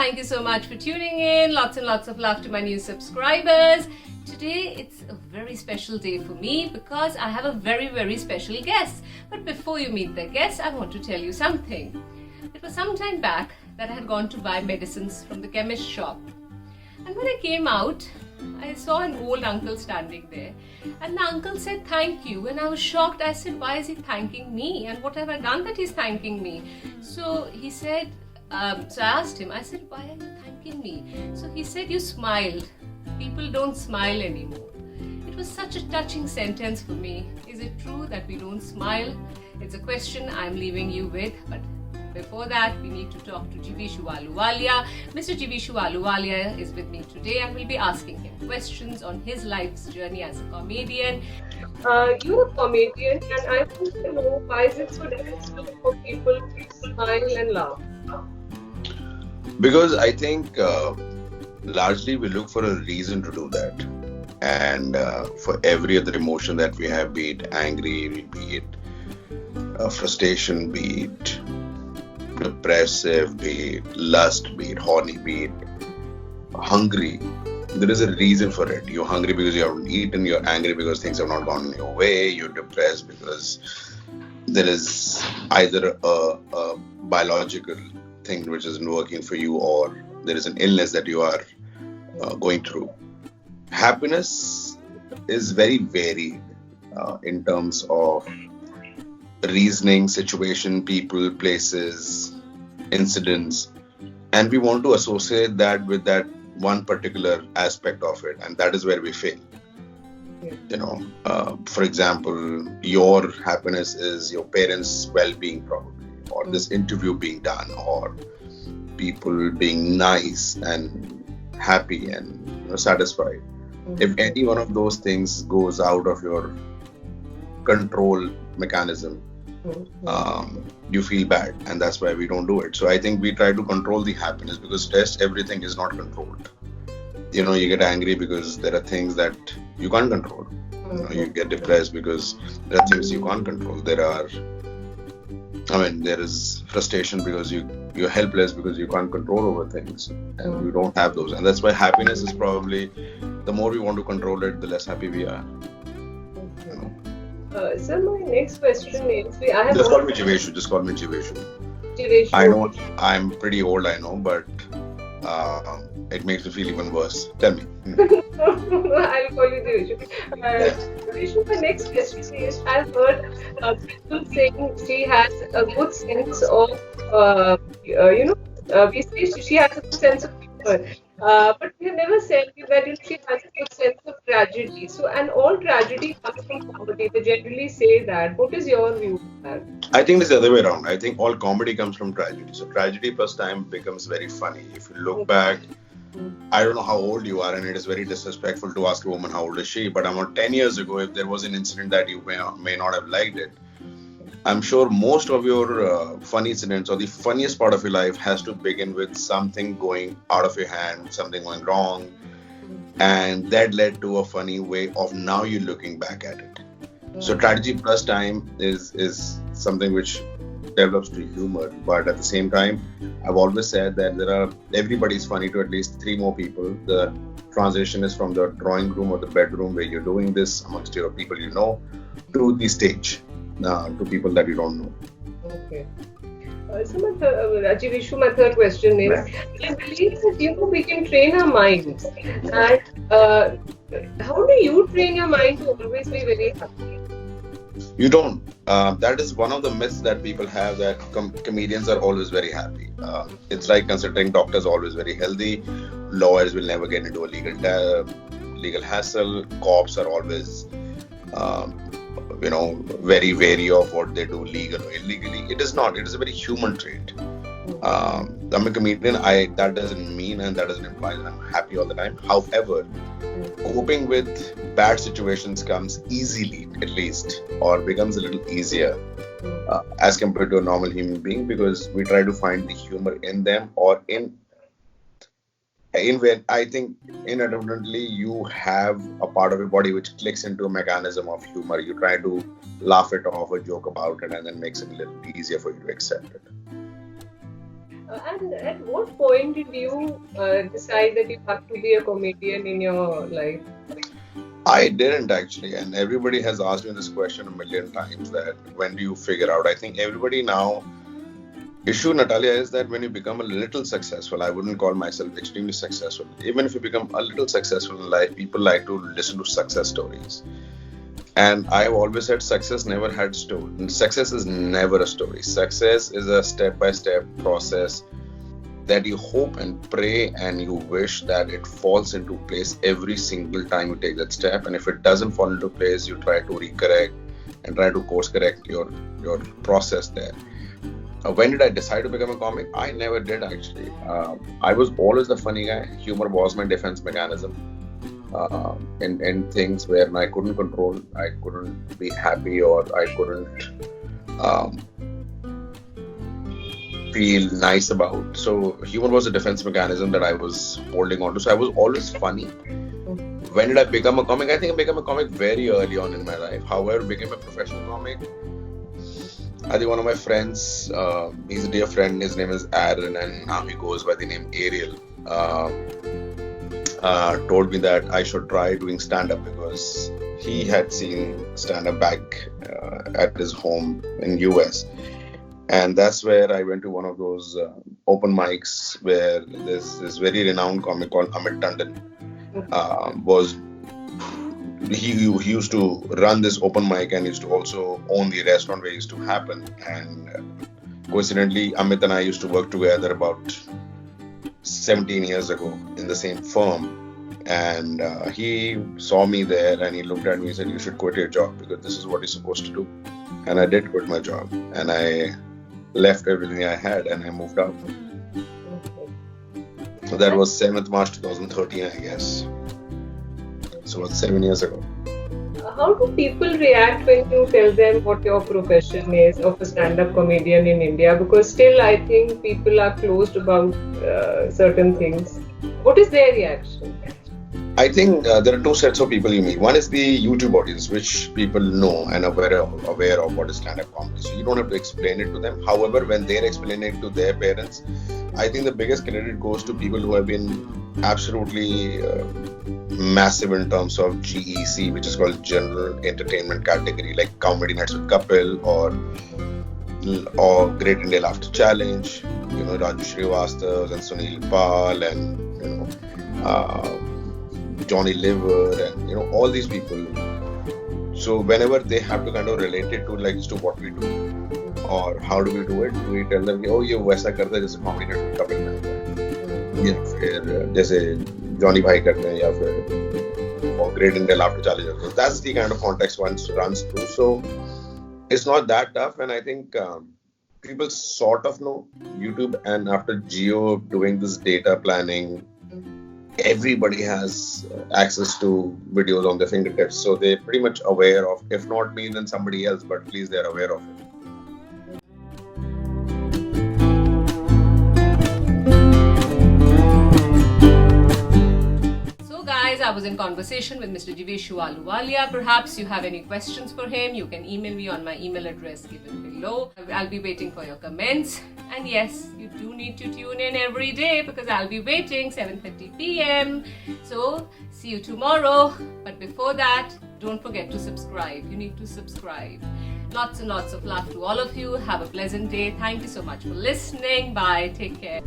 Thank you so much for tuning in. Lots and lots of love to my new subscribers. Today it's a very special day for me because I have a very, very special guest. But before you meet the guest, I want to tell you something. It was some time back that I had gone to buy medicines from the chemist shop. And when I came out, I saw an old uncle standing there. And the uncle said, "Thank you." And I was shocked. I said, "Why is he thanking me? And what have I done that he's thanking me?" So he said, so I asked him, I said, "Why are you thanking me?" So he said, "You smiled. People don't smile anymore." It was such a touching sentence for me. Is it true that we don't smile? It's a question I'm leaving you with. But before that, we need to talk to Jeeveshu Ahluwalia. Mr. Jeeveshu Ahluwalia is with me today and we'll be asking him questions on his life's journey as a comedian. You're a comedian and I want to know, why is it so difficult for people to smile and laugh? Because I think largely we look for a reason to do that. And for every other emotion that we have, be it angry, be it frustration, be it depressive, be it lust, be it horny, be it hungry, there is a reason for it. You're hungry because you haven't eaten, you're angry because things have not gone your way, you're depressed because there is either a biological thing which isn't working for you, or there is an illness that you are going through. Happiness is very varied in terms of reasoning, situation, people, places, incidents, and we want to associate that with that one particular aspect of it, and that is where we fail. For example, your happiness is your parents' well-being probably, or this interview being done, or people being nice and happy and satisfied. If any one of those things goes out of your control mechanism, you feel bad, and that's why we don't do it. So I think we try to control the happiness because stress, everything is not controlled. You get angry because there are things that you can't control. You get depressed because there are things you can't control. There is frustration because you're helpless because you can't control over things, and you don't have those. And that's why happiness is probably, the more we want to control it, the less happy we are. So my next question is, Just call me Jeeveshu. Jeeveshu. I know I'm pretty old, I know, but it makes me feel even worse. Tell me. I'll call you Jeeveshu. Jeeveshu, my next question is, I've heard people saying she has a good sense of, we say she has a good sense of humor. But we have never said that she has a good sense of tragedy. So, and all tragedy comes from comedy. They generally say that. What is your view on that? I think it's the other way around. I think all comedy comes from tragedy. So tragedy plus time becomes very funny. If you look back, I don't know how old you are, and it is very disrespectful to ask a woman how old is she. But about 10 years ago, if there was an incident that you may not have liked it, I'm sure most of your funny incidents or the funniest part of your life has to begin with something going out of your hand, something going wrong. And that led to a funny way of now you're looking back at it. So tragedy plus time is something which develops to humor. But at the same time, I've always said that everybody's funny to at least 3 more people. The transition is from the drawing room or the bedroom where you're doing this amongst your people to the stage. To people that you don't know. Okay. So Jeeveshu, my third question is, I believe that we can train our minds. And how do you train your mind to always be very happy? You don't. That is one of the myths that people have, that comedians are always very happy. It's like considering doctors always very healthy, lawyers will never get into a legal hassle, cops are always very wary of what they do legal or illegally. It is not. It is a very human trait. I'm a comedian. That doesn't mean and that doesn't imply that I'm happy all the time. However, coping with bad situations comes easily, at least, or becomes a little easier as compared to a normal human being, because we try to find the humor in them, or in when I think inadvertently you have a part of your body which clicks into a mechanism of humor. You try to laugh it off or joke about it, and then makes it a little easier for you to accept it. And at what point did you decide that you have to be a comedian in your life? I didn't actually, and everybody has asked me this question a million times that when do you figure out? I think everybody now, issue Natalia is that when you become a little successful, I wouldn't call myself extremely successful. Even if you become a little successful in life, people like to listen to success stories. And I've always said success never had story. Success is never a story. Success is a step-by-step process that you hope and pray and you wish that it falls into place every single time you take that step. And if it doesn't fall into place, you try to recorrect and try to course correct your process there. When did I decide to become a comic? I never did actually. I was always the funny guy. Humor was my defense mechanism. In things where I couldn't control, I couldn't be happy, or I couldn't feel nice about. So humor was a defense mechanism that I was holding on to. So I was always funny. When did I become a comic? I think I became a comic very early on in my life. However, I became a professional comic. I think one of my friends, he's a dear friend, his name is Aaron, and now he goes by the name Ariel. Told me that I should try doing stand-up because he had seen stand-up back at his home in US. And that's where I went to one of those open mics where there's this very renowned comic called Amit Tandon. He used to run this open mic and used to also own the restaurant where it used to happen. And coincidentally, Amit and I used to work together about 17 years ago in the same firm. And he saw me there and he looked at me and said, "You should quit your job because this is what you're supposed to do." And I did quit my job and I left everything I had and I moved out. So that was 7th March 2013, I guess. So it's 7 years ago. How do people react when you tell them what your profession is of a stand-up comedian in India? Because still I think people are closed about certain things. What is their reaction? I think there are two sets of people you meet. One is the YouTube audience, which people know and aware of what is stand-up comedy. So you don't have to explain it to them. However, when they're explaining it to their parents, I think the biggest credit goes to people who have been absolutely massive in terms of GEC, which is called General Entertainment Category, like Comedy Nights with Kapil or Great India Laughter Challenge. You know, Raju Srivastava and Sunil Pal and Johnny Liver and all these people. So whenever they have to kind of relate it to what we do or how do we do it, we tell them, "Oh, ये वैसा करता है जैसे Comedy Nights with Kapil में होता है, या फिर जैसे Johnny भाई करते हैं, या फिर or Great India Laughter Challenge." So that's the kind of context one runs through. So it's not that tough, and I think people sort of know YouTube, and after Jio doing this data planning, everybody has access to videos on their fingertips, so they're pretty much aware of, if not me then somebody else, but at least they're aware of it. So guys, I was in conversation with Mr. Jeeveshu Ahluwalia. Perhaps you have any questions for him, you can email me on my email address given below. I'll be waiting for your comments. And yes, you do need to tune in every day because I'll be waiting 7:30 p.m. So see you tomorrow. But before that, don't forget to subscribe. You need to subscribe. Lots and lots of love to all of you. Have a pleasant day. Thank you so much for listening. Bye. Take care.